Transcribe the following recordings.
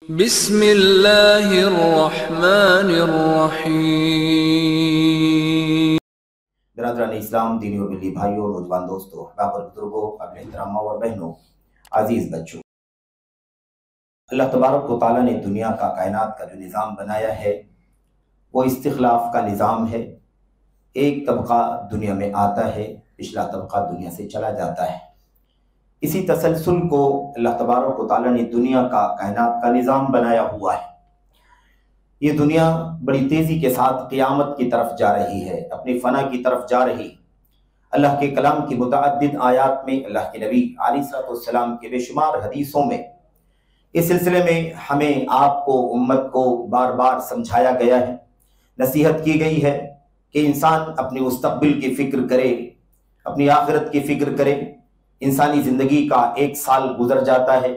بسم اللہ الرحمن الرحیم۔ برادران اسلام، دینی اور ملی بھائیوں، نوجوان دوستوں، احباب اور بزرگوں، قابل احترام ماں اور بہنوں، عزیز بچوں، اللہ تبارک و تعالیٰ نے دنیا کا، کائنات کا جو نظام بنایا ہے وہ استخلاف کا نظام ہے۔ ایک طبقہ دنیا میں آتا ہے، پچھلا طبقہ دنیا سے چلا جاتا ہے۔ اسی تسلسل کو اللہ تبارک و تعالیٰ نے دنیا کا، کائنات کا نظام بنایا ہوا ہے۔ یہ دنیا بڑی تیزی کے ساتھ قیامت کی طرف جا رہی ہے، اپنی فنا کی طرف جا رہی۔ اللہ کے کلام کی متعدد آیات میں، اللہ کے نبی علیہ السلام کے بے شمار حدیثوں میں اس سلسلے میں ہمیں، آپ کو، امت کو بار بار سمجھایا گیا ہے، نصیحت کی گئی ہے کہ انسان اپنے مستقبل کی فکر کرے، اپنی آخرت کی فکر کرے۔ انسانی زندگی کا ایک سال گزر جاتا ہے،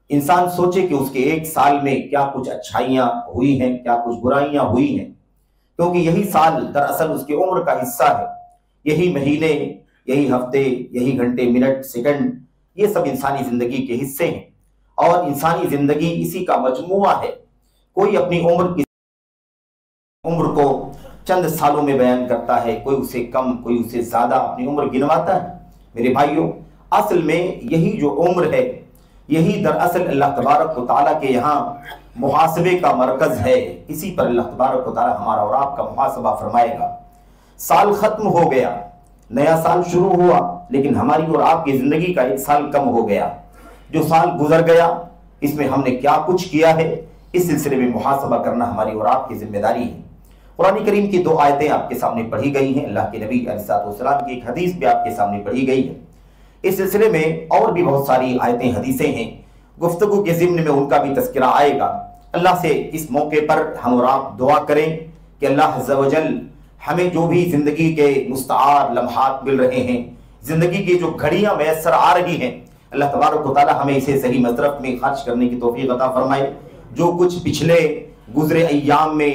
انسان سوچے کہ اس کے ایک سال میں کیا کچھ اچھائیاں ہوئی ہیں، کیا کچھ برائیاں ہوئی ہیں، کیونکہ یہی سال دراصل اس کی عمر کا حصہ ہے۔ یہی مہینے، یہی ہفتے، یہی گھنٹے، منٹ، سیکنڈ، یہ سب انسانی زندگی کے حصے ہیں، اور انسانی زندگی اسی کا مجموعہ ہے۔ کوئی اپنی عمر کو چند سالوں میں بیان کرتا ہے، کوئی اسے کم، کوئی اسے زیادہ اپنی عمر گنواتا ہے۔ میرے بھائیوں، اصل میں یہی جو عمر ہے، یہی دراصل اللہ تبارک و تعالیٰ کے یہاں محاسبے کا مرکز ہے۔ اسی پر اللہ تبارک و تعالیٰ ہمارا اور آپ کا محاسبہ فرمائے گا۔ سال ختم ہو گیا، نیا سال شروع ہوا، لیکن ہماری اور آپ کی زندگی کا ایک سال کم ہو گیا۔ جو سال گزر گیا، اس میں ہم نے کیا کچھ کیا ہے، اس سلسلے میں محاسبہ کرنا ہماری اور آپ کی ذمہ داری ہے۔ قرآن کریم کی دو آیتیں آپ کے سامنے پڑھی گئی ہیں، اللہ کے نبی علیہ السلام کی ایک حدیث بھی آپ کے سامنے پڑھی گئی ہے۔ اس سلسلے میں اور بھی بہت ساری آیتیں، حدیثیں ہیں، گفتگو کے ضمن میں ان کا بھی تذکرہ آئے گا۔ اللہ سے اس موقع پر ہم اور آپ دعا کریں کہ اللہ عز و جل ہمیں جو بھی زندگی کے مستعار لمحات مل رہے ہیں، زندگی کی جو گھڑیاں میسر آ رہی ہیں، اللہ تبارک و تعالی ہمیں اسے صحیح مصرف میں خرچ کرنے کی توفیق عطا فرمائے۔ جو کچھ پچھلے گزرے ایام میں،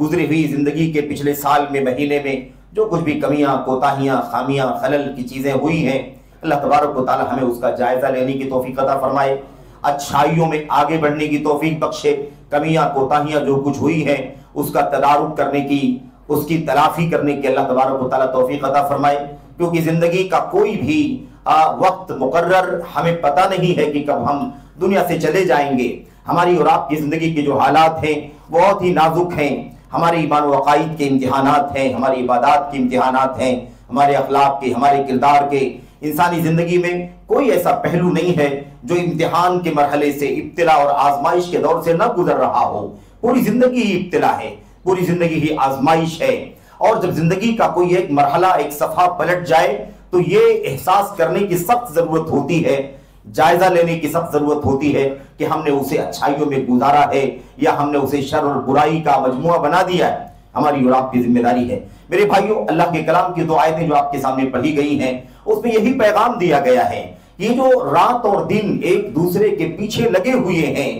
گزری ہوئی زندگی کے پچھلے سال میں، مہینے میں جو کچھ بھی کمیاں، کوتاہیاں، خامیاں، خلل کی چیزیں ہوئی ہیں، اللہ تبارک و تعالی ہمیں اس کا جائزہ لینے کی توفیق عطا فرمائے، اچھائیوں میں آگے بڑھنے کی توفیق بخشے، کمیاں، کوتاہیاں جو کچھ ہوئی ہیں اس کا تدارک کرنے کی، اس کی تلافی کرنے کی اللہ تبارک و تعالی توفیق عطا فرمائے۔ کیونکہ زندگی کا کوئی بھی وقت مقرر ہمیں پتہ نہیں ہے کہ کب ہم دنیا سے چلے جائیں گے۔ ہماری اور آپ کی زندگی کے جو حالات ہیں بہت ہی نازک ہیں، ہمارے ایمان و عقائد کے امتحانات ہیں، ہماری عبادات کے امتحانات ہیں، ہمارے اخلاق کے، ہمارے کردار کے۔ انسانی زندگی میں کوئی ایسا پہلو نہیں ہے جو امتحان کے مرحلے سے، ابتلا اور آزمائش کے دور سے نہ گزر رہا ہو۔ پوری زندگی ہی ابتلا ہے، پوری زندگی ہی آزمائش ہے۔ اور جب زندگی کا کوئی ایک مرحلہ، ایک صفحہ پلٹ جائے تو یہ احساس کرنے کی سخت ضرورت ہوتی ہے، جائزہ لینے کی سخت ضرورت ہوتی ہے کہ ہم نے اسے اچھائیوں میں گزارا ہے یا ہم نے اسے شر اور برائی کا مجموعہ بنا دیا ہے۔ ہماری اور آپ کی ذمہ داری ہے۔ میرے بھائیوں، اللہ کے کلام کی دو آیتیں جو آپ کے سامنے پڑھی گئی ہیں، اس میں یہی پیغام دیا گیا ہے۔ یہ جو رات اور دن ایک دوسرے کے پیچھے لگے ہوئے ہیں،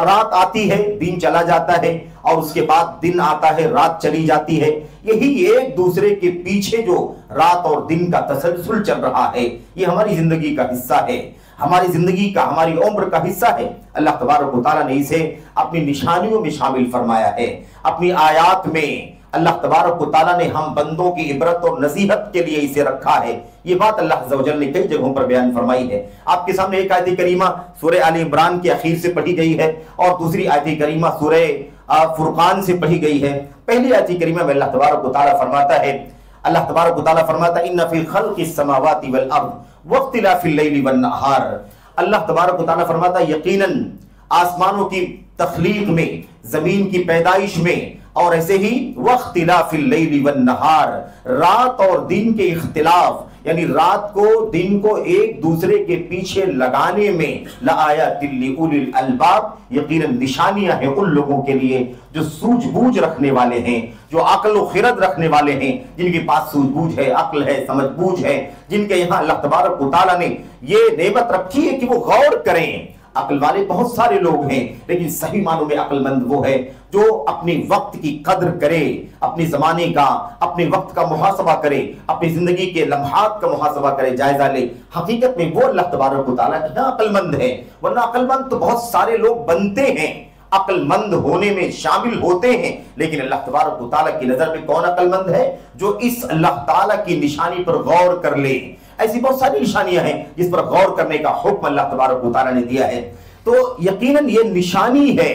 رات آتی ہے، دن چلا جاتا ہے، اور اس کے بعد دن آتا ہے، رات چلی جاتی ہے۔ یہی ایک دوسرے کے پیچھے جو رات اور دن کا تسلسل چل رہا ہے، یہ ہماری زندگی کا حصہ ہے، ہماری زندگی کا، ہماری عمر کا حصہ ہے۔ اللہ تبارک و تعالیٰ نے اسے اپنی نشانیوں میں شامل فرمایا ہے، اپنی آیات میں۔ اللہ تبارک و تعالیٰ نے ہم بندوں کی عبرت اور نصیحت کے لیے اسے رکھا ہے۔ یہ بات اللہ عز و جل نے کئی جگہوں پر بیان فرمائی ہے۔ آپ کے سامنے ایک آیت کریمہ سورہ آل عمران کے اخیر سے پڑھی گئی ہے، اور دوسری آیت کریمہ سورہ فرقان سے پڑھی گئی ہے۔ پہلی آیت کریمہ میں اللہ تبارک و تعالیٰ فرماتا ہے، اللہ تبارک و تعالیٰ فرماتا ہے، ان فی خلق السماوات والارض واختلاف اللیل والنہار۔ اللہ تبارک و تعالیٰ فرماتا ہے یقیناً آسمانوں کی تخلیق میں، زمین کی پیدائش میں، اور ایسے ہی واختلاف اللیل والنہار، رات اور دن کے اختلاف، یعنی رات کو، دن کو ایک دوسرے کے پیچھے لگانے میں، لآیات لأولی الالباب، یقیناً نشانیاں ہیں ان لوگوں کے لیے جو سوجھ بوجھ رکھنے والے ہیں، جو عقل و خرد رکھنے والے ہیں، جن کے پاس سوجھ بوجھ ہے، عقل ہے، سمجھ بوجھ ہے، جن کے یہاں اللہ تبارک و تعالیٰ نے یہ نعمت رکھی ہے کہ وہ غور کریں، عقل والے بہت سارے لوگ ہیں، لیکن صحیح معنوں میں عقل مند وہ ہے جو اپنے وقت کی قدر کرے، اپنے زمانے کا، اپنے وقت کا محاسبہ کرے، اپنی زندگی کے لمحات کا محاسبہ کرے، جائزہ لے۔ حقیقت میں وہ اللہ تبارک و تعالیٰ کی عقل مند ہے، ورنہ عقل مند تو بہت سارے لوگ بنتے ہیں، عقل مند ہونے میں شامل ہوتے ہیں، لیکن اللہ تبارک و تعالیٰ کی نظر میں کون عقل مند ہے؟ جو اس اللہ تعالیٰ کی نشانی پر غور کر لے۔ ایسی بہت ساری نشانیاں ہیں جس پر غور کرنے کا حکم اللہ تبارک و تعالیٰ نے دیا ہے۔ تو یقیناً یہ نشانی ہے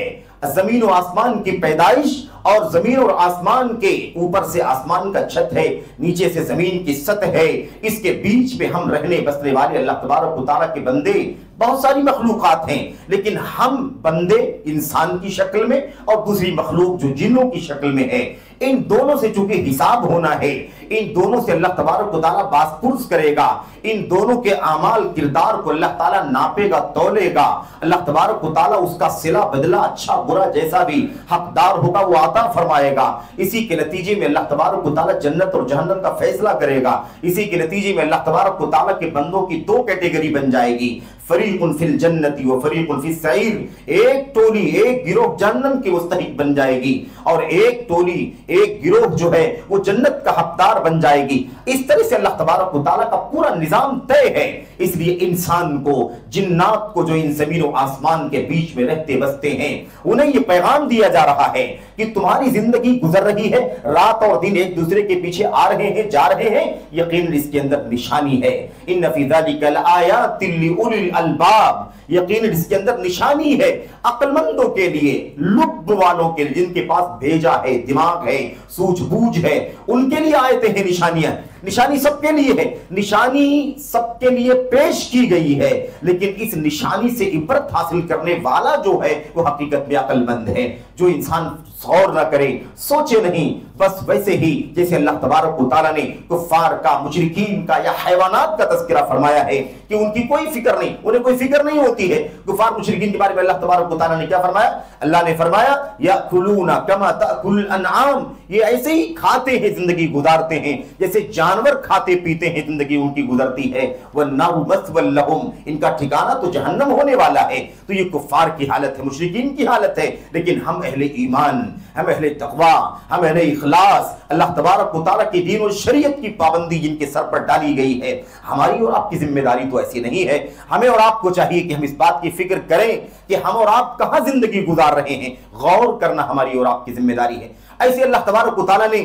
زمین و آسمان کی پیدائش، اور زمین اور آسمان کے اوپر سے آسمان کا چھت ہے، نیچے سے زمین کی سطح ہے، اس کے بیچ میں ہم رہنے بسنے والے اللہ تبارک و تعالیٰ کے بندے بہت ساری مخلوقات ہیں، لیکن ہم بندے انسان کی شکل میں اور دوسری مخلوق جو جنوں کی شکل میں ہے، ان دونوں سے چونکہ حساب ہونا ہے، ان دونوں سے اللہ تبارک و تعالیٰ باز پرس کرے گا، ان دونوں کے اعمال کردار کو اللہ تعالیٰ ناپے گا، تولے گا، اللہ تبارک و تعالیٰ اس کا صلہ بدلہ اچھا برا جیسا بھی حقدار ہوگا وہ عطا فرمائے گا۔ اسی کے نتیجے میں اللہ تبارک و تعالیٰ جنت اور جہنم کا فیصلہ کرے گا۔ اسی کے نتیجے میں اللہ تبارک و تعالیٰ کے بندوں کی دو کیٹیگری بن جائے گی، فریق فی الجنت و فریق فی السعیر، ایک ٹولی ایک گروہ جہنم کی مستحق بن جائے گی، اور ایک ٹولی ایک گروہ جو ہے وہ جنت کا حقدار بن جائے گی۔ اس طرح سے اللہ تبارک و تعالیٰ کا پورا نظام طے ہے۔ اس لیے انسان کو، جنات کو جو ان زمین و آسمان کے بیچ میں رہتے بستے ہیں، انہیں یہ پیغام دیا جا رہا ہے کہ تمہاری زندگی گزر رہی ہے، رات اور دن ایک دوسرے کے پیچھے آ رہے ہیں، جا رہے ہیں، یقیناً اس کے اندر نشانی ہے۔ ان فی ذلک لآیات لأولی الالباب، یقیناً اس کے اندر نشانی ہے عقل مندوں کے لیے، لب والوں کے لیے، جن کے پاس بھیجا ہے، دماغ ہے، سوچ بوجھ ہے، ان کے لیے آیتیں ہیں، نشانیاں۔ نشانی سب کے لیے ہے، نشانی سب کے لیے پیش کی گئی ہے، لیکن اس نشانی سے عبرت حاصل کرنے والا جو ہے وہ حقیقت میں عقل مند ہے۔ جو انسان غور نہ کرے، سوچے نہیں، بس ویسے ہی جیسے اللہ تبارک و تعالیٰ نے کفار کا، مشرکین کا یا حیوانات کا تذکرہ فرمایا ہے کہ ان کی کوئی فکر نہیں، انہیں کوئی فکر نہیں ہوتی ہے۔ کفار مشرکین کے بارے میں اللہ تبارک و تعالیٰ نے کیا فرمایا؟ اللہ نے فرمایا یأکلون کما تأکل الانعام، یہ ایسے ہی کھاتے ہیں، زندگی گزارتے ہیں جیسے جانور کھاتے پیتے ہیں، زندگی ان کی گزرتی ہے۔ وَالنَّارُ مَثْوًى لَهُمْ، ان کا ٹھکانہ تو جہنم ہونے والا ہے۔ تو یہ کفار کی حالت ہے، مشرکین کی حالت ہے، لیکن ہم اہل ایمان، ہم اہل تقوی، ہم اہل اخلاص، اللہ تبارک و تعالیٰ کی دین و شریعت کی پابندی جن کے سر پر ڈالی گئی ہے، ہماری اور آپ کی ذمہ داری تو ایسی نہیں ہے۔ ہمیں اور آپ کو چاہیے کہ ہم اس بات کی فکر کریں کہ ہم اور آپ کہاں زندگی گزار رہے ہیں، غور کرنا ہماری اور آپ کی ذمہ داری ہے۔ ایسے اللہ تبارک و تعالیٰ نے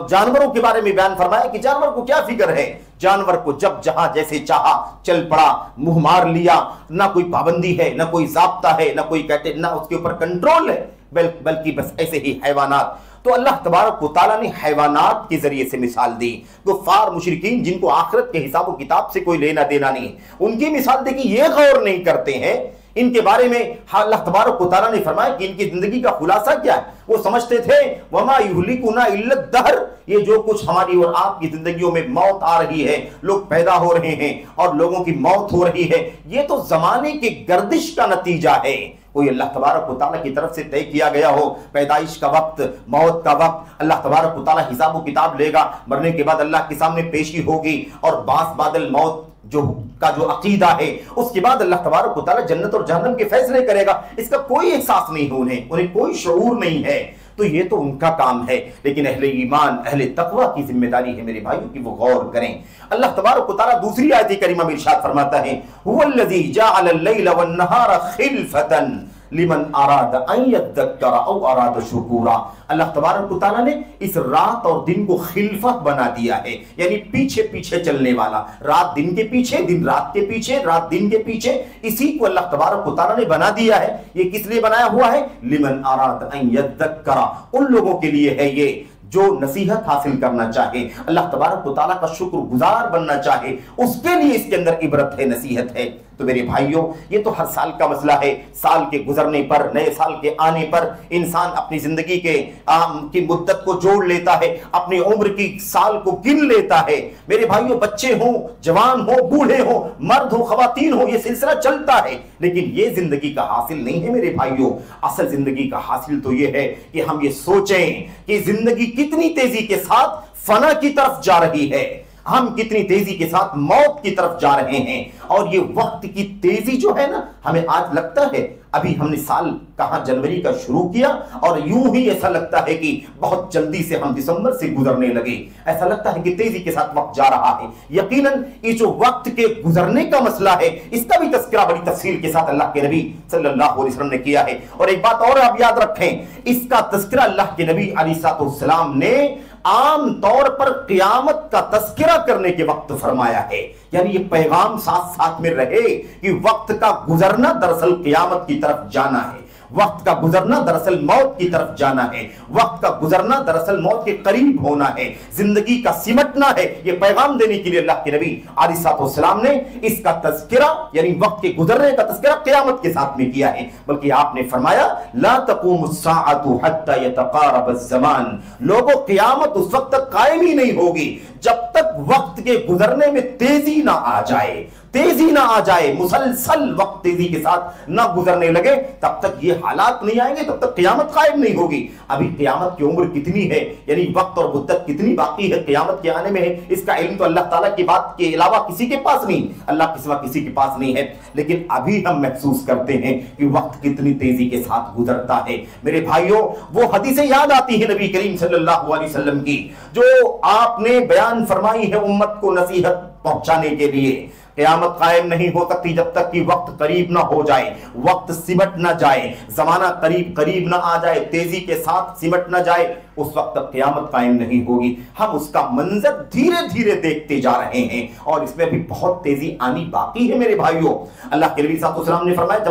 جانوروں کے بارے میں بیان فرمایا کہ جانور کو کیا فکر ہے، جانور کو جب جہاں جیسے چاہا چل پڑا، منہ مار لیا، نہ کوئی پابندی ہے، نہ کوئی ضابطہ ہے، نہ کوئی نہ اس کے اوپر کنٹرول ہے، بلکہ بس ایسے ہی حیوانات۔ تو اللہ تبارک و تعالیٰ نے حیوانات کے ذریعے سے مثال دی۔ کفار مشرکین جن کو آخرت کے حساب و کتاب سے کوئی لینا دینا نہیں، ان کی مثال دیکھیں، یہ غور نہیں کرتے ہیں ان کے بارے میں۔ اللہ تبارک و تعالیٰ نے فرمایا کہ ان کی زندگی کا خلاصہ کیا ہے، وہ سمجھتے تھے وَمَا يُهْلِكُنَا إِلَّا الدَّهْرُ، یہ جو کچھ ہماری اور آپ کی زندگیوں میں موت آ رہی ہے، لوگ پیدا ہو رہے ہیں اور لوگوں کی موت ہو رہی ہے، یہ تو زمانے کی گردش کا نتیجہ ہے۔ کوئی اللہ تبارک و تعالیٰ کی طرف سے طے کیا گیا ہو پیدائش کا وقت، موت کا وقت، اللہ تبارک و تعالیٰ حساب و کتاب لے گا، مرنے کے بعد اللہ کے سامنے پیشی ہوگی، اور باس بادل موت جو عقیدہ ہے، اس کے بعد اللہ تبارک و تعالیٰ جنت اور جہنم کے فیصلے کرے گا، اس کا کوئی احساس نہیں ہے، انہیں کوئی شعور نہیں ہے۔ تو یہ تو ان کا کام ہے، لیکن اہل ایمان، اہل تقوی کی ذمہ داری ہے میرے بھائیوں کہ وہ غور کریں۔ اللہ تبارک و تعالیٰ دوسری آیت کریمہ میں ارشاد فرماتا ہے هو الذی جعل اللیل والنہار خلفۃ لمن اراد ان یذکر او اراد شکورا، اللہ تبارک و تعالیٰ نے اس رات اور دن کو خلفت بنا دیا ہے، یعنی پیچھے پیچھے چلنے والا، رات دن کے پیچھے، دن رات کے پیچھے، رات دن کے پیچھے، اسی کو اللہ تبارک و تعالیٰ نے بنا دیا ہے۔ یہ کس لیے بنایا ہوا ہے؟ لمن اراد ان یذکر، ان لوگوں کے لیے ہے یہ جو نصیحت حاصل کرنا چاہے، اللہ تبارک و تعالیٰ کا شکر گزار بننا چاہے، اس کے لیے اس کے اندر عبرت ہے، نصیحت ہے۔ تو میرے بھائیوں، یہ تو ہر سال کا مسئلہ ہے، سال کے گزرنے پر، نئے سال کے آنے پر انسان اپنی زندگی کی مدت کو جوڑ لیتا ہے، اپنی عمر کی سال کو گن لیتا ہے۔ میرے بھائیوں، بچے ہوں، جوان ہوں، بوڑھے ہوں، مرد ہوں، خواتین ہوں، یہ سلسلہ چلتا ہے، لیکن یہ زندگی کا حاصل نہیں ہے میرے بھائیوں۔ اصل زندگی کا حاصل تو یہ ہے کہ ہم یہ سوچیں کہ زندگی کتنی تیزی کے ساتھ فنا کی طرف جا رہی ہے۔ ہم کتنی تیزی کے ساتھ موت کی طرف جا رہے ہیں. اور یہ وقت کی تیزی جو ہے نا, ہمیں آج لگتا ہے ابھی ہم نے سال کہاں جنوری کا شروع کیا اور یوں ہی ایسا لگتا ہے کہ بہت جلدی سے ہم دسمبر سے گزرنے لگے. ایسا لگتا ہے کہ تیزی کے ساتھ وقت جا رہا ہے. یقیناً یہ جو وقت کے گزرنے کا مسئلہ ہے, اس کا بھی تذکرہ بڑی تفصیل کے ساتھ اللہ کے نبی صلی اللہ علیہ وسلم نے کیا ہے. اور ایک بات اور آپ یاد رکھیں, اس کا تذکرہ اللہ کے نبی علیہ السلام نے عام طور پر قیامت کا تذکرہ کرنے کے وقت فرمایا ہے. یعنی یہ پیغام ساتھ ساتھ میں رہے کہ وقت کا گزرنا دراصل قیامت کی طرف جانا ہے, وقت کا گزرنا دراصل موت کی طرف جانا ہے, وقت کا گزرنا دراصل موت کے قریب ہونا ہے, زندگی کا سمٹنا ہے. یہ پیغام دینے کے لیے اللہ کے نبی علیہ السلام نے اس کا تذکرہ یعنی وقت کے گزرنے کا تذکرہ قیامت کے ساتھ میں کیا ہے. بلکہ آپ نے فرمایا لا تقوم الساعة حتى يتقارب الزمان, لوگوں قیامت اس وقت تک قائم ہی نہیں ہوگی جب تک وقت کے گزرنے میں تیزی نہ آ جائے, تیزی نہ آ جائے, مسلسل وقت تیزی کے ساتھ نہ گزرنے لگے, تب تک یہ حالات نہیں آئیں گے, تب تک قیامت قائم نہیں ہوگی. ابھی قیامت کی عمر کتنی ہے, یعنی وقت اور مدت کتنی باقی ہے قیامت کے آنے میں ہے, اس کا علم تو اللہ تعالیٰ کی بات کے علاوہ کسی کے پاس نہیں, اللہ کے سوا کسی کے پاس نہیں ہے. لیکن ابھی ہم محسوس کرتے ہیں کہ وقت کتنی تیزی کے ساتھ گزرتا ہے. میرے بھائیوں, وہ حدیثیں یاد آتی ہیں نبی کریم صلی اللہ علیہ وسلم کی جو آپ نے بیان فرمائی ہے امت کو نصیحت پہنچانے کے لیے. قیامت قائم نہیں ہو سکتی جب تک کہ وقت قریب نہ ہو جائے, وقت سمٹ نہ جائے, زمانہ قریب نہ آ جائے, تیزی کے ساتھ سمٹ نہ جائے, اس وقت تک قیامت قائم نہیں ہوگی. ہم اس کا منظر دھیرے دھیرے دیکھتے جا رہے ہیں اور اس میں بھی بہت تیزی آنی باقی ہے. میرے بھائیوں, اللہ کے نبی صلی اللہ علیہ وسلم نے فرمایا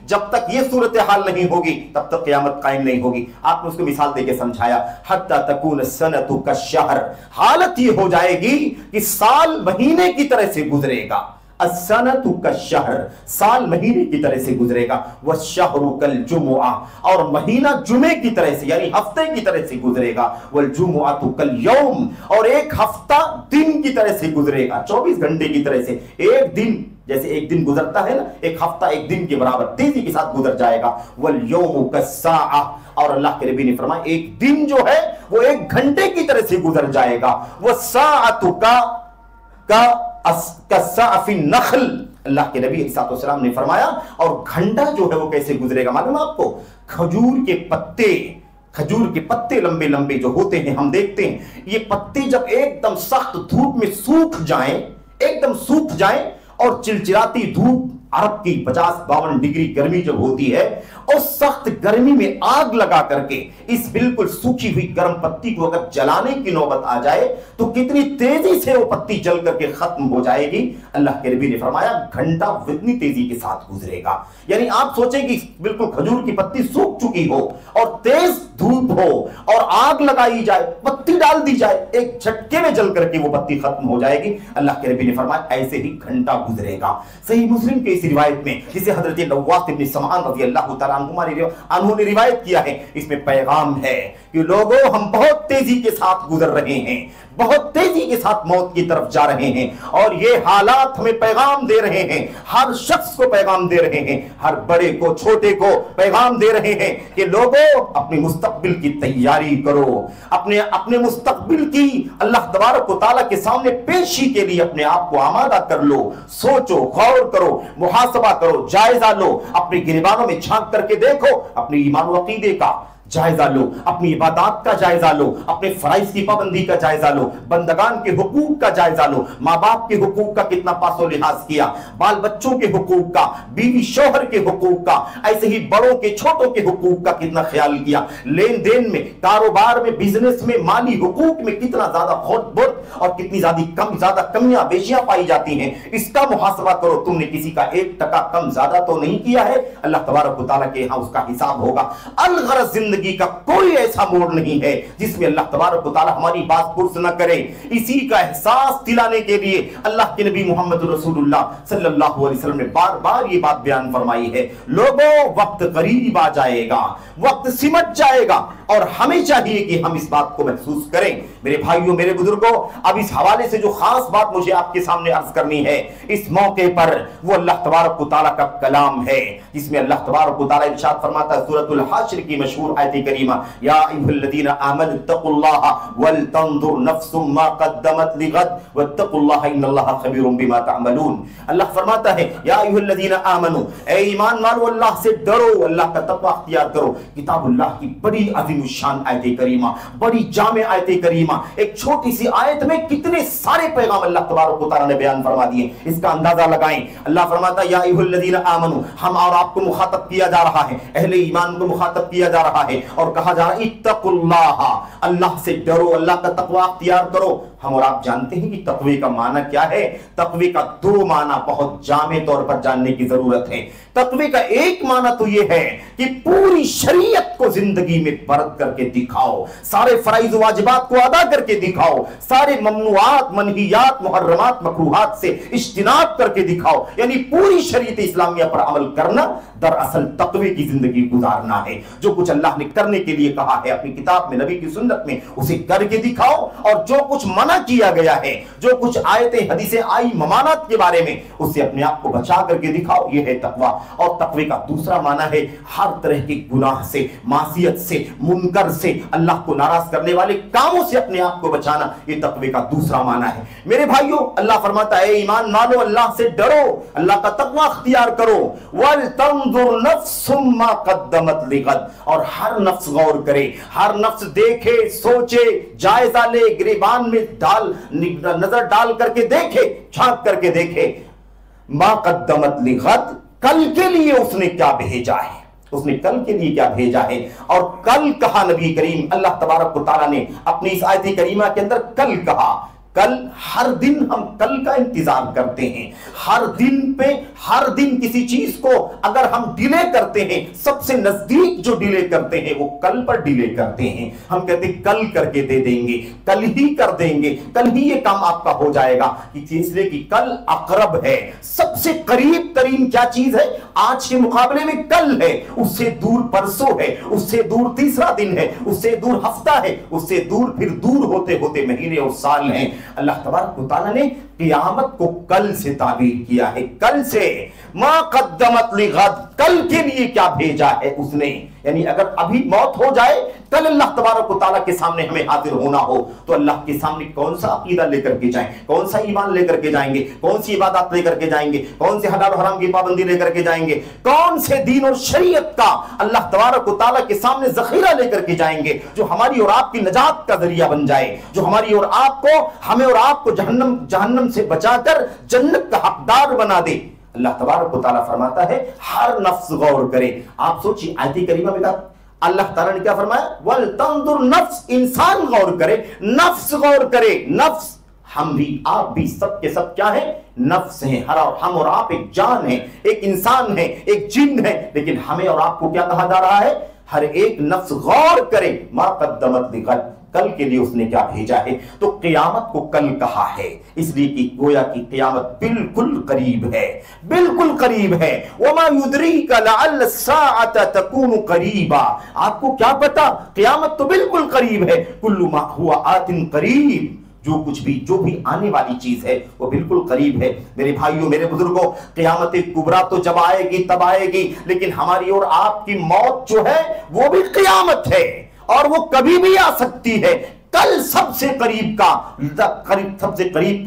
جب تک یہ صورتحال نہیں ہوگی تب تک قیامت قائم نہیں ہوگی. آپ نے اس کو مثال دے کے سمجھایا, حتی تکون السنۃ کالشہر, حالت یہ ہو جائے گی کہ سال مہینے کی طرح سے گزرے گا. السنۃ کالشہر, سال مہینے کی طرح سے گزرے گا. والشہر کالجمعہ, اور مہینہ جمعے کی طرح سے یعنی ہفتے کی طرح سے گزرے گا. والجمعۃ کالیوم, اور ایک ہفتہ دن کی طرح سے گزرے گا, 24 گھنٹے کی طرح سے. ایک دن جیسے ایک دن گزرتا ہے نا, ایک ہفتہ ایک دن کے برابر تیزی کے ساتھ گزر جائے گا. والیوم کالساعہ, اور اللہ کے نبی نے فرمایا ایک دن جو ہے وہ ایک گھنٹے کی طرح سے گزر جائے گا. والساعۃ کالساع فی النخل, اللہ کے نبی علیہ السلام نے فرمایا اور گھنٹہ جو ہے وہ کیسے گزرے گا معلوم آپ کو؟ کھجور کے پتے لمبے لمبے جو ہوتے ہیں, ہم دیکھتے ہیں یہ پتے جب ایک دم سخت دھوپ میں سوکھ جائیں اور چلچلاتی دھوپ عرب کی 50-52 ڈگری گرمی جب ہوتی ہے اور سخت گرمی میں آگ لگا کر کے اس بالکل سوکھی ہوئی گرم پتی کو اگر جلانے کی نوبت آ جائے تو کتنی تیزی سے وہ پتی جل کر کے ختم ہو جائے گی. اللہ کے نبی نے فرمایا گھنٹہ اتنی تیزی کے ساتھ گزرے گا. یعنی آپ سوچیں کہ بالکل کھجور کی پتی سوکھ چکی ہو اور تیز دھوپ ہو اور آگ لگائی جائے, پتی ڈال دی جائے, ایک جھٹکے میں جل کر کے وہ پتی ختم ہو جائے گی. اللہ کے نبی نے فرمایا ایسے ہی گھنٹہ گزرے گا. صحیح مسلم کے اس روایت میں جسے حضرت نواس بن سمعان رضی اللہ تعالیٰ عنہ نے روایت کیا ہے, اس میں پیغام ہے کہ لوگوں ہم بہت تیزی کے ساتھ گزر رہے ہیں, بہت تیزی کے ساتھ موت کی طرف جا رہے ہیں, اور یہ حالات ہمیں پیغام دے رہے ہیں, ہر شخص کو پیغام دے رہے ہیں, ہر بڑے کو چھوٹے کو پیغام دے رہے ہیں کہ لوگوں اپنے مستقبل کی تیاری کرو, اپنے مستقبل کی اللہ تبارک و تعالیٰ کے سامنے پیشی کے لیے اپنے آپ کو آمادہ کر لو. سوچو, غور کرو, محاسبہ کرو, جائزہ لو, اپنے گریبانوں میں جھانک کر کے دیکھو, اپنے ایمان و عقیدے کا جائزہ لو, اپنی عبادات کا جائزہ لو, اپنے فرائض کی پابندی کا جائزہ لو, بندگان کے حقوق کا جائزہ لو, ماں باپ کے حقوق کا کتنا پاس و لحاظ کیا, بال بچوں کے حقوق کا, بیوی شوہر کے حقوق کا, ایسے ہی بڑوں کے چھوٹوں کے حقوق کا کتنا خیال کیا, لین دین میں, کاروبار میں, بزنس میں, مالی حقوق میں کتنا زیادہ خود برد اور کتنی زیادہ کمیاں بیشیاں پائی جاتی ہیں, اس کا محاسبہ کرو. تم نے کسی کا 1% کم زیادہ تو نہیں کیا ہے, اللہ تبارک و تعالیٰ کے ہاں اس کا حساب ہوگا. الغرض زندگی کا کوئی ایسا موڑ نہیں ہے جس میں اللہ تبارک و تعالیٰ ہماری بات پرس نہ کرے. اسی کا احساس دلانے کے لیے اللہ کے نبی محمد رسول اللہ صلی اللہ علیہ وسلم نے بار بار یہ بات بیان فرمائی ہے. لوگوں وقت قریب آ جائے گا, وقت سمٹ جائے گا, اور ہمیں چاہیے کہ ہم اس بات کو محسوس کریں. میرے بھائیوں, میرے بزرگوں, اب اس حوالے سے جو خاص بات مجھے آپ کے سامنے عرض کرنی ہے اس موقع پر, وہ اللہ تبارک و تعالیٰ کا کلام ہے جس میں اللہ تبارک و تعالیٰ ارشاد فرماتا ہے, سورۃ الحشر کی مشہور आयत करीमा, या अय्युहल्लज़ीना आमनु तक़ुल्लाह वल तंजुर नफ्सुम मा क़द्दमत लिग़द वत्तक़ुल्लाह इन्नल्लाह ख़बीरुम बिमा तअमलून। अल्लाह फरमाता है, या अय्युहल्लज़ीना आमनु, ए ईमान वालो अल्लाह से डरो, अल्लाह का तक़वा अख्तियार करो। किताबुल्लाह की बड़ी अज़ीमुश्शान आयत करीमा, बड़ी जामे आयत करीमा, एक छोटी सी आयत में कितने सारे पैगाम अल्लाह तबारक व तआला ने बयान फरमा दिए, इसका अंदाजा लगाएं। अल्लाह फरमाता है, या अय्युहल्लज़ीना आमनु, हम और आपको मुखातब किया जा रहा है, अहले ईमान को मुखातब किया जा रहा है और कहा जा रहा है इत्तक़ुल्लाह, अल्लाह से डरो, अल्लाह का तक़वा अख्तियार करो। हम और आप जानते हैं कि तक़वे का माना क्या है। तक़वे का दो माना बहुत जामे तौर पर जानने की जरूरत है। तक़वे का एक माना तो यह है कि पूरी शरीयत को जिंदगी में बरत करके दिखाओ, सारे फराइज वाजिबात को अदा करके दिखाओ, सारे ममनुआत मनहियात मुहर्रमात मकरूहात से इज्तिनाब करके दिखाओ, यानी पूरी शरीयत इस्लामिया पर अमल करना दरअसल तक़वे की जिंदगी गुजारना है। जो कुछ अल्लाह ने करने के लिए कहा है अपनी किताब में, नबी की सुन्नत में, उसे करके दिखाओ, और जो कुछ मना किया गया है, जो कुछ आयतें हदीसें आई ममानात के बारे में, उससे अपने आप को बचा करके दिखाओ, यह है तक़वा। और तक़वे का दूसरा माना है हर तरह के गुनाह से, मासियत से, मुनकर से, अल्लाह को नाराज करने वाले कामों से अपने आप को बचाना, यह तक़वे का दूसरा माना है। मेरे भाइयों, अल्लाह फरमाता है, ईमान मानो, अल्लाह से डरो, अल्लाह का तक़वा अख्तियार करो। वल तंजुर नफ्सुम मा क़द्दमत लिग़द, और हर नफ्स गौर करे, हर नफ्स देखे, सोचे, जायजा ले, गिरेबान में नजर डाल करके देखे, झांक करके देखे, मा क़द्दमत लिग़द, कल के लिए उसने क्या भेजा है, उसने कल के लिए क्या भेजा है। और कल कहा नबी करीम अल्लाह तबारक व तआला ने अपनी इस आयत करीमा के अंदर कल कहा। कल, हर दिन हम कल का इंतजार करते हैं, हर दिन पे, हर दिन किसी चीज को अगर हम डिले करते हैं, सबसे नजदीक जो डिले करते हैं वो कल पर डिले करते हैं। हम कहते हैं कल करके दे देंगे, कल ही कर देंगे, कल ही ये काम आपका हो जाएगा, इसलिए कि कल अकरब है, सबसे करीब तरीन क्या चीज है, आज के मुकाबले में कल है, उससे दूर परसों है, उससे दूर तीसरा दिन है, उससे दूर हफ्ता है, उससे दूर फिर दूर होते होते महीने और साल हैं। अल्लाह तबारक व तआला ने क़यामत को कल से ताबीर किया है, कल से, मा क़द्दमत लिग़द, कल के लिए क्या भेजा है उसने। यानी अगर अभी मौत हो जाए, कल अल्लाह तबारक व तआला के सामने हमें हाजिर होना हो, तो अल्लाह के सामने कौन सा अकीदा लेकर के जाएं, कौन सा ईमान लेकर के जाएंगे, कौन सी इबादत लेकर के जाएंगे, कौन से हलाल हराम की पाबंदी लेकर के जाएंगे, कौन से दीन और शरीयत का अल्लाह तबारक व तआला के सामने जखीरा लेकर के जाएंगे, जो हमारी और आपकी नजात का जरिया बन जाए, जो हमारी और आपको, हमें और आपको जहन्नम से बचाकर जन्नत का हकदार बना दे। अल्लाह तबारक व तआला फरमाता है हर नफ्स गौर करे। आप सोचिए, आयत करीमा में अल्लाह ताला ने क्या फरमाया, वल तंजुर नफ्स, इंसान गौर करे, नफ्स गौर करे। नफ्स, हम भी, आप भी, सब के सब क्या है, नफ्स हैं। हम और आप एक जान है, एक इंसान है, एक जिन है, लेकिन हमें और आपको क्या कहा जा रहा है, हर एक नफ्स गौर करे, मा क़द्दमत लिग़द, कल के लिए उसने क्या भेजा है। तो क़यामत को कल कहा है इसलिए कि गोया की क़यामत बिल्कुल करीब है, बिल्कुल करीब है। वमा युद्रीका लअल्ल अस्साअत तकूनु करीबा, आपको क्या पता, क़यामत तो बिल्कुल करीब है। कुल्लु मा हुवा आतिन करीब, जो कुछ भी, जो भी आने वाली चीज है वो बिल्कुल करीब है। मेरे भाइयों, मेरे बुजुर्गों, क़यामत कुबरा तो जब आएगी तब आएगी, लेकिन हमारी और आपकी मौत जो है वो भी क़यामत है, और वो कभी भी आ सकती है। कल सबसे करीब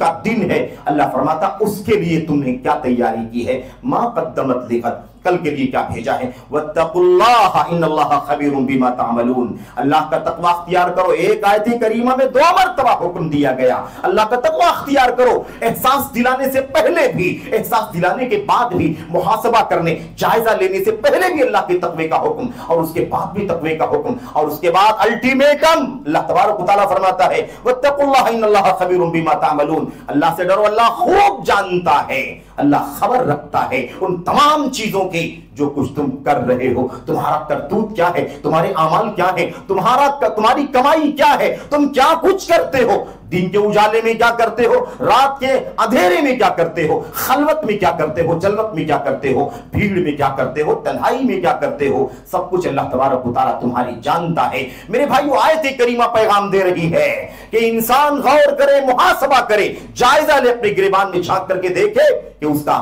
का दिन है। अल्लाह फरमाता उसके लिए तुमने क्या तैयारी की है, मा क़द्दमत लिग़द, कल के लिए क्या भेजा है। वत्तक़ुल्लाह इन्नल्लाह ख़बीरुम बिमा तअमलून, अल्लाह का तक़वा अख्तियार करो। एक आयत करीमा में 2 मरतबा हुक्म दिया गया, अल्लाह का तक़वा अख्तियार करो। एहसास दिलाने से पहले भी, एहसास दिलाने के बाद भी, मुहासबा करने, जायजा लेने से पहले भी अल्लाह के तक़वे का हुक्म, और उसके बाद भी तक़वे का हुक्म, और उसके बाद अल्टीमेटम। अल्लाह तबारक व तआला फरमाता है वत्तक़ुल्लाह इन्नल्लाह ख़बीरुम बिमा तअमलून, अल्लाह से डरो, अल्लाह खूब जानता है, अल्लाह खबर रखता है उन तमाम चीजों की जो कुछ तुम कर रहे हो। तुम्हारा करतूत क्या है, तुम्हारे अमाल क्या है, तुम्हारी कमाई क्या है, तुम क्या कुछ करते हो, दिन के उजाले में क्या करते हो, रात के अंधेरे में क्या करते हो, खलवत में क्या करते हो, जलवत में क्या करते हो, भीड़ में क्या करते हो, तन्हाई में क्या करते हो, सब कुछ अल्लाह तबारक व तआला तुम्हारी जानता है। मेरे भाइयों, आयत करीमा पैगाम दे रही है कि इंसान गौर करे, मुहासबा करे, जायजा ले, अपने गिरेबान में झांक करके देखे कि उसका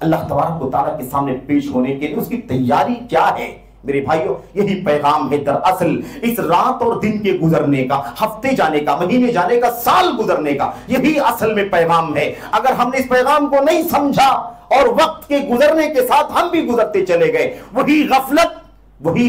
अल्लाह तबारक व तआला के सामने पेश होने के लिए उसकी तैयारी क्या है। मेरे भाइयों यही पैगाम है दरअसल इस रात और दिन के गुजरने का, हफ्ते जाने का, महीने जाने का, साल गुजरने का, यही असल में पैगाम है। अगर हमने इस पैगाम को नहीं समझा और वक्त के गुजरने के साथ हम भी गुजरते चले गए, वही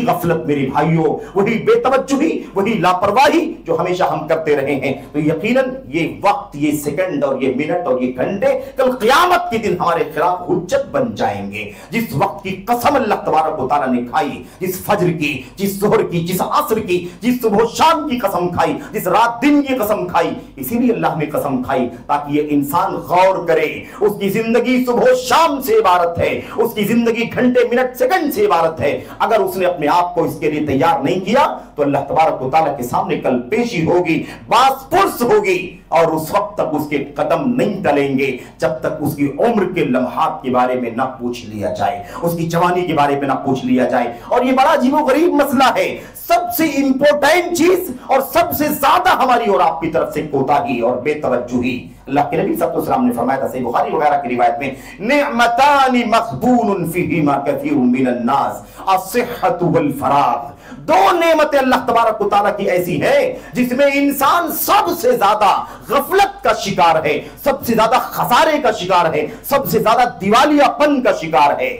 गफलत मेरे भाइयों, वही बेतवज्जुही, वही लापरवाही जो हमेशा हम करते रहे हैं, तो यकीनन ये वक्त, ये सेकंड और ये मिनट और ये घंटे कल क़यामत के दिन हमारे खिलाफ हुज्जत बन जाएंगे। जिस वक्त की कसम अल्लाह तबारक व तआला ने खाई, जिस फज्र की, जिस ज़ोहर की, जिस असर की, जिस सुबह शाम की कसम खाई, जिस रात दिन की कसम खाई, इसीलिए अल्लाह ने कसम खाई ताकि ये इंसान गौर करे। उसकी जिंदगी सुबह शाम से इबारत है, उसकी जिंदगी घंटे मिनट सेकंड से इबारत है। अगर उसने अपने आप को इसके लिए तैयार नहीं किया तो अल्लाह तबारक व तआला के सामने कल पेशी होगी, बासपुर्स होगी, और उस वक्त तक उसके कदम नहीं टलेंगे जब तक उसकी उम्र के लम्हात के बारे में ना पूछ लिया जाए, उसकी जवानी के बारे में ना पूछ लिया जाए। और ये बड़ा अजीबोगरीब मसला है। सबसे इंपॉर्टेंट चीज और सबसे ज्यादा हमारी और आपकी तरफ से कोताही और बेतवज्जुही, अल्लाह के नबी सल्लल्लाहु अलैहि वसल्लम ने फरमाया था सही बुखारी वगैरह की रिवायत में, निअमतानी मग़बूनुन फीहिमा कसीरुन मिनन नास अस्सिहतु वल फराग। दो नेमतें अल्लाह तबारक व तआला की ऐसी है जिसमें इंसान सबसे ज्यादा गफलत का शिकार है, सबसे ज्यादा खसारे का शिकार है, सबसे ज्यादा दिवालियापन का शिकार है।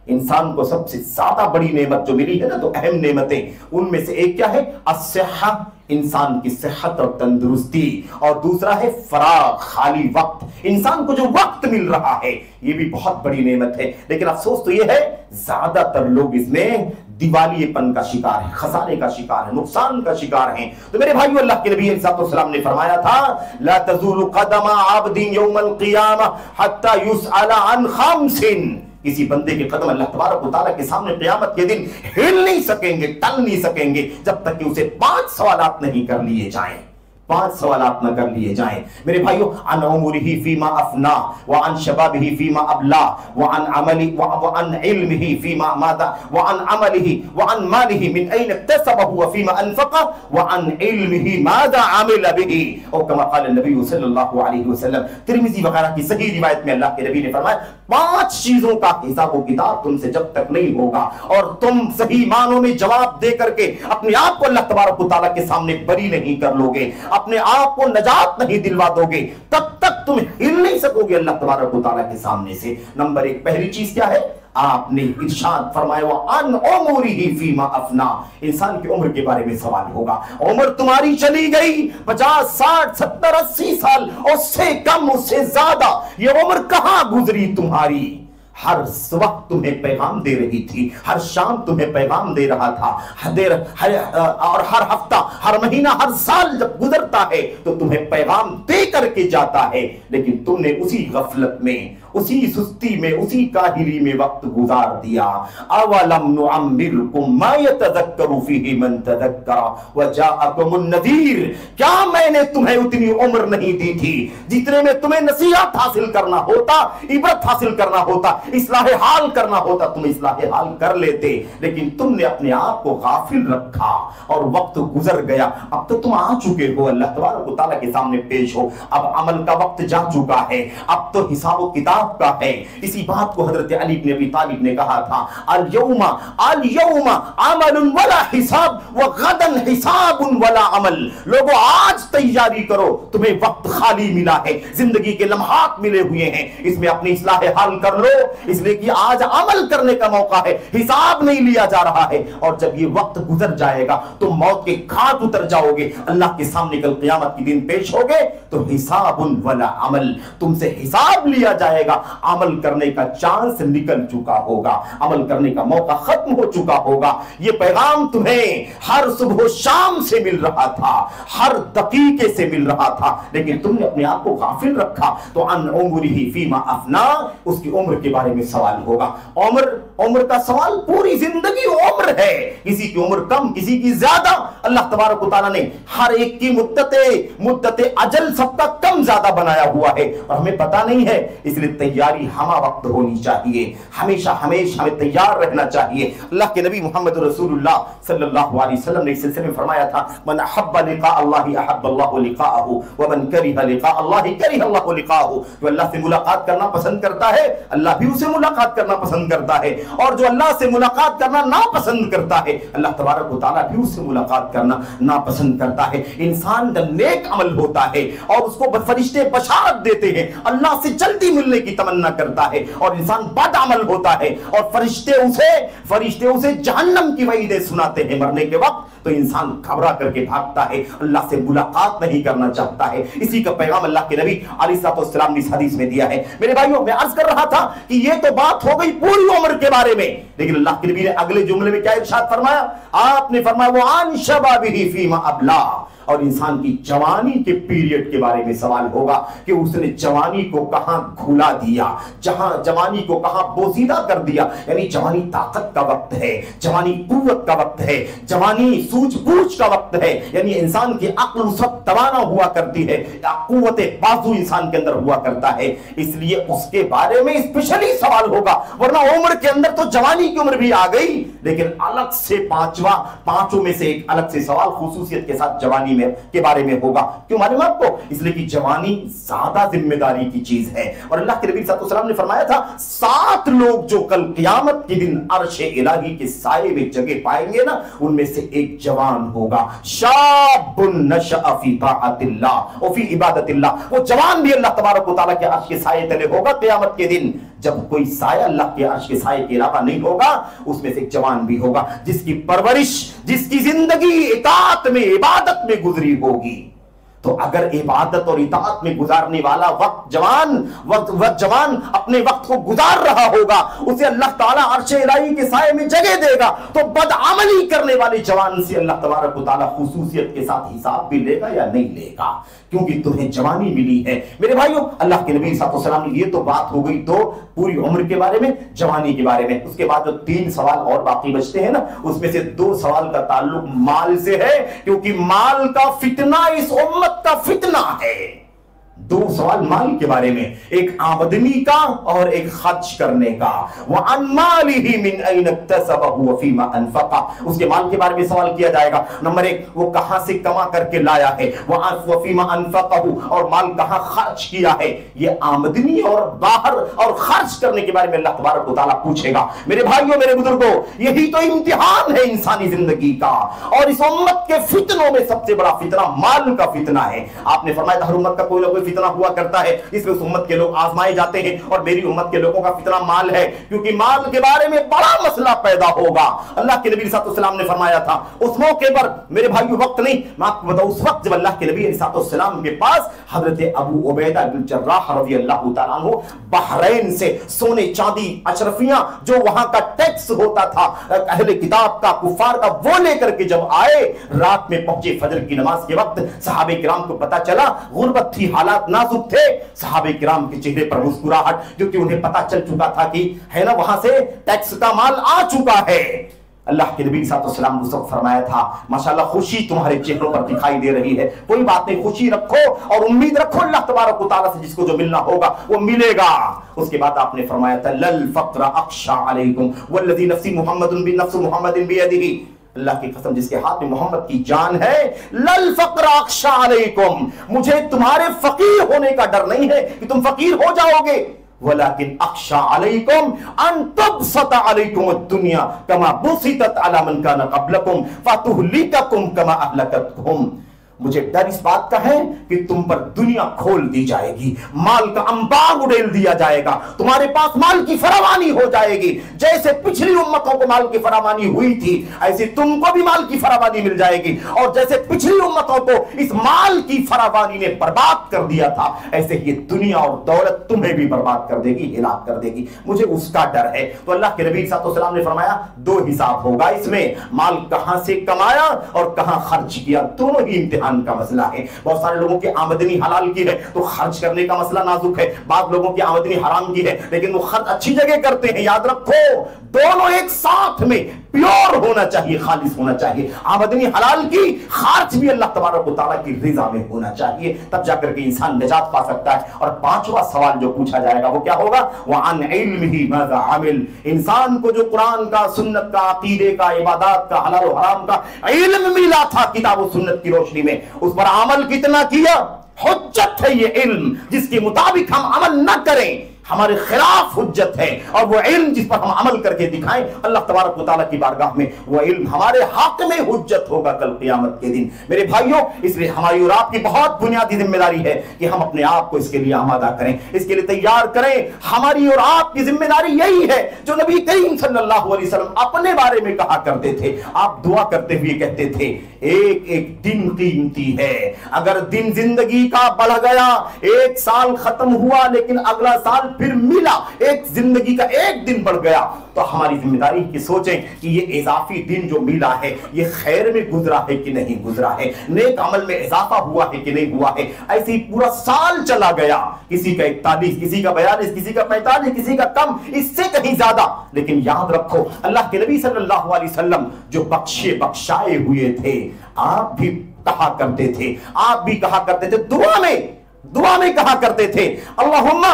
इंसान को सबसे ज्यादा बड़ी नेमत जो मिली है ना, तो अहम नेमतें उनमें से एक क्या है? अस्सिहा, इंसान की सेहत और तंदुरुस्ती, और दूसरा है फराग, खाली वक्त। इंसान को जो वक्त मिल रहा है ये भी बहुत बड़ी नेमत है, लेकिन अफसोस तो ये है ज्यादातर लोग इसमें दिवालियेपन का शिकार है, खसारे का शिकार है, नुकसान का शिकार हैं। तो मेरे भाइयों, अल्लाह के नबी सल्लल्लाहु अलैहि वसल्लम ने फरमाया था, ला तज़ूलु क़दमा अब्दिन यौमल क़ियामा हत्ता युसअला अन खम्सिन। किसी बंदे के कदम अल्लाह तबारक व तआला के सामने क़यामत के दिन हिल नहीं सकेंगे, टल नहीं सकेंगे जब तक कि उसे 5 सवालात नहीं कर लिए जाएं, 5 सवालात न कर लिए जाएं। मेरे भाइयों, अन उमरिही फीमा अफना व अन शबाबिही फीमा अबला व अन अमली व अन इल्मिही फीमा मादा व अन अमलिही व अन मालिही मिन ऐन इक्तसबहु व फीमा अनफक़ा व अन इल्मिही मादा अमिल बिही, और कमा क़ाल नबी सल्लल्लाहु अलैहि वसल्लम। तिरमिज़ी वगैरह की सही रिवायत में अल्लाह के नबी ने फरमाया, 5 चीजों का हिसाब व किताब तुमसे जब तक नहीं होगा और तुम सही मानों में जवाब दे करके अपने आप को अल्लाह तबारक व तआला के सामने बरी नहीं कर लोगे, अपने आप को नजात नहीं दिलवा दोगे, तब तक तुम हिल नहीं सकोगे अल्लाह तबारक व तआला के सामने से। नंबर 1 पहली चीज क्या है? आपने इरशाद फरमाया, अन उमरिही फीमा अफना, इंसान की उम्र के बारे में सवाल होगा। उम्र तुम्हारी चली गई 50, 60, 70, 80 साल, उससे कम, उससे ज्यादा, ये उम्र कहां गुजरी तुम्हारी? हर वक्त तुम्हें पैगाम दे रही थी, हर शाम तुम्हें पैगाम दे रहा था, और हर हफ्ता, हर महीना, हर साल जब गुजरता है तो तुम्हें पैगाम दे करके जाता है, लेकिन तुमने उसी गफलत में, उसी सुस्ती में, उसी काहिली में वक्त गुजार दिया। अवलम नुअम्मिरकुम मा यतज़क्करु फीहि मन तज़क्करा व जाअकुमुन नज़ीर, क्या मैंने तुम्हें उतनी उम्र नहीं दी थी जितने में तुम्हें नसीहत हासिल करना होता, इबरत हासिल करना होता, इस्लाह हाल करना होता, तुम इस्लाह हाल कर लेते, लेकिन तुमने अपने आप को गाफिल रखा और वक्त गुजर गया। अब तो तुम आ चुके हो, अल्लाह तबारक व तआला के सामने पेश हो, अब अमल का वक्त जा चुका है, अब तो हिसाब व किताब का है। इसी बात को हजरत अली इब्न अबी तालिब ने कहा था, अल यौमा अमलुन वला हिसाब व गदन हिसाबुन वला अमल। लोगों, आज तैयारी करो, तुम्हें वक्त खाली मिला है, जिंदगी के लम्हात मिले हुए हैं, इसमें अपनी इस्लाह हाल कर लो, इसलिए कि आज अमल करने का मौका है, हिसाब नहीं लिया जा रहा है। और जब ये वक्त गुजर जाएगा तो मौत के घाट उतर जाओगे, अल्लाह के सामने कल क़यामत के दिन पेश होगे तो हिसाबुन वला अमल, तुमसे हिसाब लिया जाएगा, अमल करने का चांस निकल चुका होगा, अमल करने का मौका खत्म हो चुका होगा। ये पैगाम तुम्हें हर सुबह शाम से मिल रहा था, हर दकीके से मिल रहा था, लेकिन तुमने अपने आप को गाफिल रखा। तो अन उमरिही फीमा अफना, उसकी उम्र के बारे में सवाल होगा। उम्र का सवाल, पूरी जिंदगी उम्र है, किसी की उम्र कम, किसी की ज्यादा, अल्लाह तबारक व तआला ने हर एक की मुद्दत अजल सबका कम ज्यादा बनाया हुआ है और हमें पता नहीं है, इसलिए तैयारी हमा वक्त होनी चाहिए, हमेशा हमें तैयार रहना चाहिए। अल्लाह के नबी मोहम्मद रसूलुल्लाह सल्लल्लाहु अलैहि वसल्लम ने इस सिलसिले में फरमाया था, मन अहब्बा लिका अल्लाह अहब्ब अल्लाहु लिकाअहु व मन करिहा लिका अल्लाह करिहा अल्लाहु लिकाअहु। जो अल्लाह से मुलाकात करना पसंद करता है अल्लाह भी उसे मुलाकात करना पसंद करता है, और जो अल्लाह से मुलाकात करना नापसंद करता है अल्लाह तबारक व तआला भी उससे मुलाकात करना नापसंद करता है। इंसान जब नेक अमल होता है और उसको फरिश्ते बशारत देते हैं, अल्लाह से जल्दी मिलने की तमन्ना करता है, और इंसान बद अमल होता है और फरिश्ते उसे जहन्नम की वईदें सुनाते हैं मरने के वक्त, तो इंसान घबरा करके भागता है, अल्लाह से मुलाकात नहीं करना चाहता है। इसी का पैगाम अल्लाह के नबी अलैहिस्सलाम ने इस हदीस में दिया है। मेरे भाइयों, मैं अर्ज कर रहा था कि ये तो बात हो गई पूरी उम्र के बारे में, लेकिन अल्लाह के नबी ने अगले जुमले में क्या इरशाद फरमाया? आपने फरमाया वो आन शबाबिही फीमा अबला, और इंसान की जवानी के पीरियड के बारे में सवाल होगा कि उसने जवानी को कहां घुला दिया, जहां जवानी को कहां बोसीदा कर दिया। यानी जवानी ताकत का वक्त है, जवानी कुव्वत का वक्त है, जवानी सूझबूझ का वक्त है, यानी इंसान की अक्ल उस वक्त तवाना हुआ करती है, कुव्वत बाजू इंसान के अंदर हुआ करता है, इसलिए उसके बारे में स्पेशली सवाल होगा। वरना उम्र के अंदर तो जवानी की उम्र भी आ गई, लेकिन अलग से पांचों में से एक अलग से सवाल खुसूसियत के साथ जवानी के बारे में होगा। क्यों मालूम आपको? इसलिए कि जवानी ज्यादा जिम्मेदारी की चीज है, और अल्लाह के नबी सल्लल्लाहु अलैहि वसल्लम ने फरमाया था 7 लोग जो कल क़यामत के दिन अर्शे इलाही के साए में जगह पाएंगे ना, उनमें से एक जवान होगा, शाबुन नशअ फी ताअतिल्लाह व फी इबादतिल्लाह। वो जवान भी अल्लाह तबारक व तआला के अर्श के साए तले होगा क़यामत के दिन। जब कोई साया अल्लाह के अर्श के साए के अलावा नहीं होगा, उसमें से एक जवान भी होगा जिसकी परवरिश, जिसकी जिंदगी इताअत में, इबादत में गुजरी होगी। तो अगर इबादत और इताअत में गुजारने वाला वक्त जवान अपने वक्त को गुजार रहा होगा, उसे अल्लाह ताला अर्शे इलाही के साए में जगह देगा, तो बदअमली करने वाले जवान से अल्लाह तबारक व तआला खुसूसियत के साथ हिसाब भी लेगा या नहीं लेगा, क्योंकि तुम्हें जवानी मिली है। मेरे भाइयों, अल्लाह के नबी सल्लल्लाहु अलैहि वसल्लम ने ये तो बात हो गई तो पूरी उम्र के बारे में, जवानी के बारे में। उसके बाद जो 3 सवाल और बाकी बचते हैं ना, उसमें से 2 सवाल का ताल्लुक माल से है, क्योंकि माल का फितना इस उम्मत का फितना है। 2 सवाल माल के बारे में, एक आमदनी का और एक खर्च करने का। वअन मालिही मिन ऐन इक्तसबहु व फीमा अनफक़ा, उसके माल के बारे में सवाल किया जाएगा। नंबर 1, वो कहां से कमा करके लाया है, व फीमा अनफक़हु, और माल कहां खर्च किया है। ये आमदनी और बाहर और खर्च करने के बारे में अल्लाह तबारक व तआला पूछेगा। मेरे भाइयों, मेरे बुजुर्गों, यही तो इम्तिहान है इंसानी जिंदगी का, और इस उम्मत के फितनों में सबसे बड़ा फितना माल का फितना है। आपने फरमाया हर उम्मत का कोई ना कोई फितना हुआ करता है, इसमें उस उम्मत के लोग आजमाए जाते हैं, और मेरी उम्मत के लोगों का फितना माल है, क्योंकि माल के बारे में बड़ा मसला पैदा होगा। अल्लाह के नबी सल्लल्लाहु अलैहि वसल्लम ने फरमाया था, उस मौके पर, मेरे भाइयों वक्त नहीं, मैं आपको बताऊं, उस वक्त जब अल्लाह के नबी सल्लल्लाहु अलैहि वसल्लम के पास हजरत अबू उबैदा बिन जर्राह रज़ियल्लाहु तआला अन्हु बहरैन से सोने चांदी अशरफियां जो वहां का टैक्स होता था अहले किताब का, कुफार का, वो लेकर के जब आए, रात में पहुंचे फजर की नमाज के वक्त, सहाबे किराम को पता चला गुर्बत थी, हालात नाजुक थे। सहाबे किराम के चेहरे पर मुस्कुराहट, क्योंकि उन्हें पता चल चुका था कि है ना, वहां से टैक्स का माल आ चुका है। अल्लाह के नबी सल्लल्लाहु अलैहि वसल्लम ने सब फरमाया था, माशाअल्लाह खुशी तुम्हारे चेहरों पर दिखाई दे रही है, कोई बात नहीं, खुशी रखो और उम्मीद रखो अल्लाह तबारक व तआला से जिसको जो मिलना होगा वो मिलेगा। उसके बाद आपने फरमाया था, लल फक्र अख्शा अलैकुम वल्लज़ी नफ्सी मुहम्मदुन बिनफ्स मुहम्मदिन बियदिही, अल्लाह की कसम जिसके हाथ में मोहम्मद की जान है, लल फक्र अख्शा अलैकुम, मुझे तुम्हारे फकीर होने का डर नहीं है कि तुम फकीर हो जाओगे, वलाकिन अख्शा अलैकुम अन तबसत अलैकुम दुनिया कमा बुसितत अला मन काना क़ब्लकुम फतुहलिककुम कमा अहलकतहुम, मुझे डर इस बात का है कि तुम पर दुनिया खोल दी जाएगी, माल का अंबार उड़ेल दिया जाएगा, तुम्हारे पास माल की फरावानी हो जाएगी। जैसे पिछली उम्मतों को माल की फरावानी हुई थी, ऐसे तुमको भी माल की फरावानी मिल जाएगी, और जैसे पिछली उम्मतों को इस माल की फरावानी ने बर्बाद कर दिया था, ऐसे ये दुनिया और दौलत तुम्हें भी बर्बाद कर देगी, हिलाक कर देगी, मुझे उसका डर है। तो अल्लाह के नबी सल्लल्लाहु अलैहि वसल्लम ने फरमाया 2 हिसाब होगा इसमें, माल कहां से कमाया और कहां खर्च किया, दोनों ही इम्तिहान का मसला है। बहुत सारे लोगों की आमदनी हलाल की है तो खर्च करने का मसला नाजुक है, बाद लोगों की आमदनी हराम की है लेकिन वो खर्च अच्छी जगह करते हैं। याद रखो दोनों एक साथ में प्योर होना चाहिए, खालिस होना चाहिए। आमदनी हलाल की, खर्च भी अल्लाह तबारक व तआला की रिजा में होना चाहिए, तब जाकर के इंसान निजात पा सकता है। और पांचवा सवाल जो पूछा जाएगा वो क्या होगा? वअन इल्मिही माज़ा अमिल। इंसान को जो कुरान का, सुन्नत का, अकीदे का, इबादत का, हलाल और हराम का इल्म मिला था किताब और सुन्नत की रोशनी में, उस पर अमल कितना किया? हुज्जत है ये इल्म, जिसके मुताबिक हम अमल न करें हमारे खिलाफ हुज्जत है। और वो इल्म जिस पर हम अमल करके दिखाएं अल्लाह तबारक व तआला की बारगाह में वो इल्म हमारे हक में हुज्जत होगा कल क़यामत के दिन। मेरे भाइयों, इसलिए हमारी और आपकी बहुत बुनियादी जिम्मेदारी है कि हम अपने आप को इसके लिए आमादा करें, इसके लिए तैयार करें। हमारी और आपकी जिम्मेदारी यही है जो नबी करीम सल्लल्लाहु अलैहि वसल्लम अपने बारे में कहा करते थे। आप दुआ करते हुए कहते थे, एक एक दिन कीमती है। अगर दिन जिंदगी का बढ़ गया, एक साल खत्म हुआ लेकिन अगला साल फिर मिला, एक जिंदगी का एक दिन बढ़ गया, तो हमारी जिम्मेदारी की सोचें कि ये इजाफी दिन जो मिला है ये खैर में गुजरा है कि नहीं गुजरा है, नेक अमल में इजाफा हुआ है कि नहीं हुआ है। ऐसे ही पूरा साल चला गया, किसी का 41, किसी का 42, किसी का 45, किसी का कम, इससे कहीं ज्यादा। लेकिन याद रखो अल्लाह के नबी सल्लल्लाहु अलैहि वसल्लम जो बख्शाए हुए थे, आप भी कहा करते थे, दुआ में कहा करते थे अल्लाहुम्मा,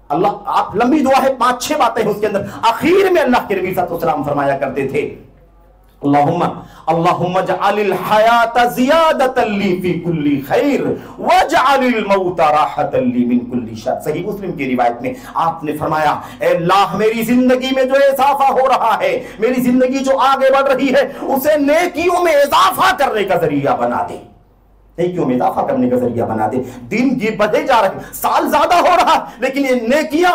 अल्लाह, आप लंबी दुआ है, 5-6 बातें हैं उसके अंदर। आखिर में अल्लाह के नबी सल्लल्लाहु अलैहि वसल्लम फरमाया करते थे, अल्लाहुम्मा जअलिल हयात ज़ियादतन ली फी कुल्ली खैर वजअलिल मौत राहतन ली मिन कुल्ली शर। सही मुस्लिम की रिवायत में आपने फरमाया, ए अल्लाह, मेरी जिंदगी में जो इजाफा हो रहा है, मेरी जिंदगी जो आगे बढ़ रही है, उसे नेकियों में इजाफा करने का जरिया बना दे, नेकियों में इजाफा करने का जरिया बना दे। दिन ये बढ़े जा रहे, साल ज्यादा हो रहा, लेकिन ये नेकियां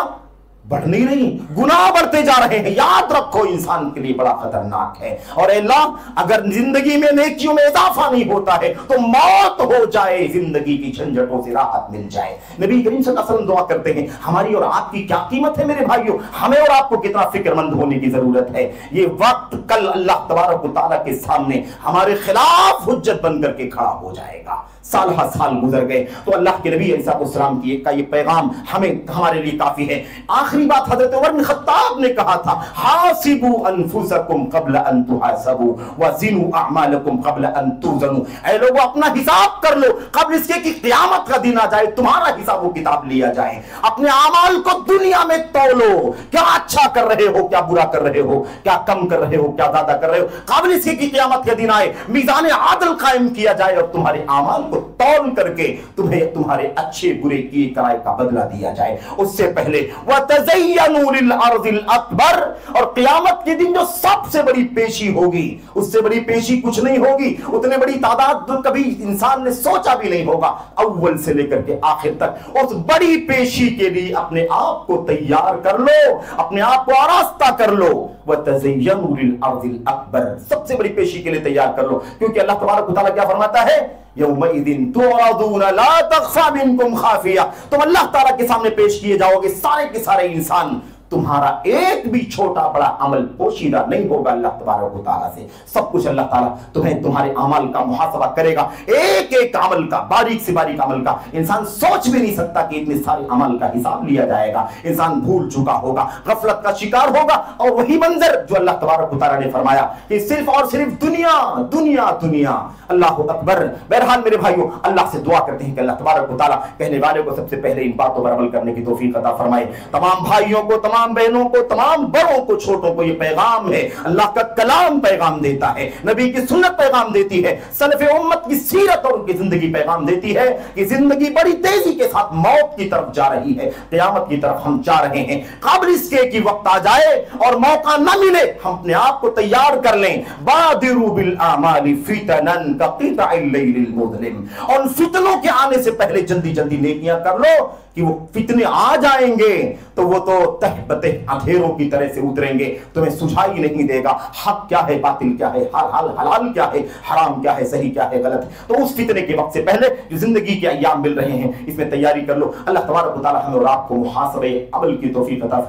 बढ़ नहीं रही, गुनाह बढ़ते जा रहे हैं। याद रखो इंसान के लिए बड़ा खतरनाक है। और अल्लाह, अगर जिंदगी में नेकियों में इजाफा नहीं होता है तो मौत हो जाए, जिंदगी की झंझटों से राहत मिल जाए। नबी करीम सल्लल्लाहु अलैहि वसल्लम दुआ करते हैं। हमारी और आपकी क्या कीमत है मेरे भाइयों? हमें और आपको कितना फिक्रमंद होने की जरूरत है। ये वक्त कल अल्लाह तबारक व तआला के सामने हमारे खिलाफ हुज्जत बनकर के खड़ा हो जाएगा। साल हर साल गुजर गए तो अल्लाह के नबी अलैहिस्सलाम की का ये पैगाम हमें, हमारे लिए काफी है। आखिरी बात हजरत उमर बिन खत्ताब ने कहा था, हासिबू अनफुसकुम क़ब्ल अन तुहासबू वज़िनू अअमालकुम क़ब्ल अन तुज़नू। ऐ लोगों, अपना हिसाब कर लो कब्ल इसके कि क़यामत का दिन आ जाए, तुम्हारा हिसाब व किताब लिया जाए। अपने अमाल को दुनिया में तौलो, क्या अच्छा कर रहे हो, क्या बुरा कर रहे हो, क्या कम कर रहे हो, क्या ज्यादा कर रहे हो, कब्ल इसके कि क़यामत का दिन आए, मीज़ान आदल कायम किया जाए और तुम्हारे अमाल को तौल करके तुम्हें तुम्हारे अच्छे बुरे किए कराए का बदला दिया जाए। उससे पहले वतज़य्यनू लिल अर्ज़िल अकबर, और क़यामत के दिन जो सबसे बड़ी पेशी होगी, उससे बड़ी पेशी कुछ नहीं होगी। उतने बड़ी तादाद तो कभी इंसान ने सोचा भी नहीं होगा, अव्वल से लेकर के आखिर तक। उस बड़ी पेशी के लिए अपने आप को तैयार कर लो, अपने आप को आरास्ता कर लो। वतज़य्यनू लिल अर्ज़िल अकबर, सबसे बड़ी पेशी के लिए तैयार कर लो, क्योंकि अल्लाह तबारक व तआला क्या फरमाता है, यौमइदिन तुअरदून ला तख़फ़ा मिनकुम ख़ाफ़िया। तुम अल्लाह ताला के सामने पेश किए जाओगे, सारे के सारे इंसान, तुम्हारा एक भी छोटा बड़ा अमल पोशीदा नहीं होगा अल्लाह तबारक व तआला से। सब कुछ अल्लाह ताला तुम्हें तुम्हारे अमल का मुहासबा करेगा, एक एक अमल का, बारीक से बारीक अमल का। इंसान सोच भी नहीं सकता कि इतने सारे अमल का हिसाब लिया जाएगा। इंसान भूल चुका होगा, गफलत का शिकार होगा, और वही मंजर जो अल्लाह तबारक व तआला ने फरमाया कि सिर्फ और सिर्फ दुनिया दुनिया दुनिया। अल्लाह अकबर। बहरहाल मेरे भाइयों, अल्लाह से दुआ करते हैं कि अल्लाह तबारक व तआला कहने वाले को सबसे पहले इन बातों पर अमल करने की तौफीक अता फरमाए। तमाम भाइयों को, तमाम बहनों को, तमाम बड़ों को, छोटों को ये पैगाम है, अल्लाह का कलाम पैगाम देता है, नबी की सुन्नत पैगाम देती है, सलफ़े उम्मत की सीरत और उनकी जिंदगी पैगाम देती है कि जिंदगी बड़ी तेजी के साथ मौत की तरफ जा रही है, क़यामत की तरफ हम जा रहे हैं। क़ब्ल इसके कि वक्त आ जाए और मौका न मिले, हम अपने आप को तैयार कर लें। बादिरू बिल आमाली फितनन का क़िताइल लैलिल मुज़लिम, और फितनों के आने से पहले जल्दी जल्दी नेकियां कर लो कि वो फितने आ जाएंगे तो वो तो तहबते अंधेरों की तरह से उतरेंगे, तुम्हें सुझाई नहीं देगा हक क्या है, बातिल क्या है, हलाल क्या है, हराम क्या है, सही क्या है, गलत। तो उस फितने के वक्त से पहले जो जिंदगी के अय्याम मिल रहे हैं, इसमें तैयारी कर लो। अल्लाह तबारक व तआला हमें और आपको मुहासबे अमल की तौफीक अता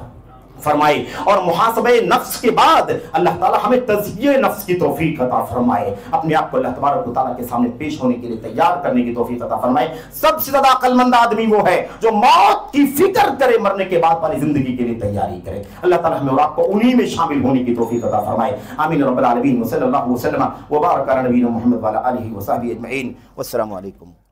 فرمائے، اور محاسبہ نفس کے بعد اللہ تعالی ہمیں تزکیہ نفس کی توفیق عطا فرمائے، اپنے آپ کو اللہ تبارک و تعالیٰ کے سامنے پیش ہونے کے لیے تیار کرنے کی توفیق عطا فرمائے۔ سب سے زیادہ عقل مند آدمی وہ ہے جو موت کی فکر کرے، مرنے کے بعد والی زندگی کے لیے تیاری کرے۔ اللہ تعالیٰ ہمیں اور آپ کو انہی میں شامل ہونے کی توفیق عطا فرمائے، آمین رب العالمین، وصلی اللہ وسلم وبارک علی نبینا محمد وعلی آلہ وصحبہ اجمعین، والسلام علیکم۔